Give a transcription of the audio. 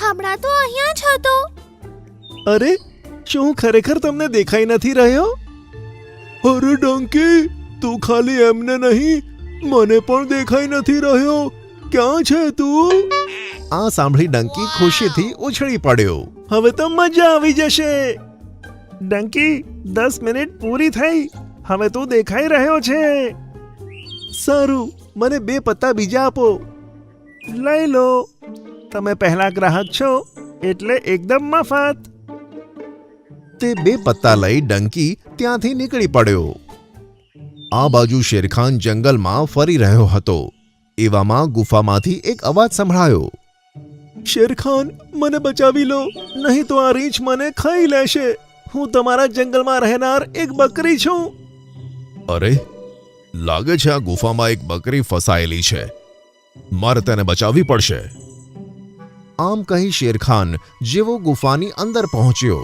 હમણાં તો અહીંયા જ હતો. અરે શું ખરેખર તમને દેખાઈ નથી રહ્યો? અરે ડંકી, તું ખાલી એમને નહીં, મને પણ દેખાઈ નથી રહ્યો. ક્યાં છે તું? આ સાંભળી ડંકી ખુશીથી ઉછળી પડ્યો. હવે તો મજા આવી જશે. ડંકી, 10 મિનિટ પૂરી થઈ. હવે તું દેખાઈ રહ્યો છે. સારું, મને 2 પત્તા બીજા આપો. લઈ લો. તમે પહેલા ગ્રાહક છો એટલે એકદમ મફત. તે 2 પત્તા લઈ ડંકી ત્યાંથી નીકળી પડ્યો. આ બાજુ શેરખાન જંગલમાં ફરી રહ્યો હતો. એવામાં ગુફામાંથી એક અવાજ સંભળાયો. શેરખાન, મને બચાવી લો, નહીં તો આ રીંછ મને ખાઈ લેશે. હું તમારા જંગલમાં રહેનાર એક બકરી છું. અરે, લાગે છે આ ગુફામાં એક બકરી ફસાયેલી છે. મારે તેને બચાવવી પડશે. આમ કહી શેરખાન જેવો ગુફાની અંદર પહોંચ્યો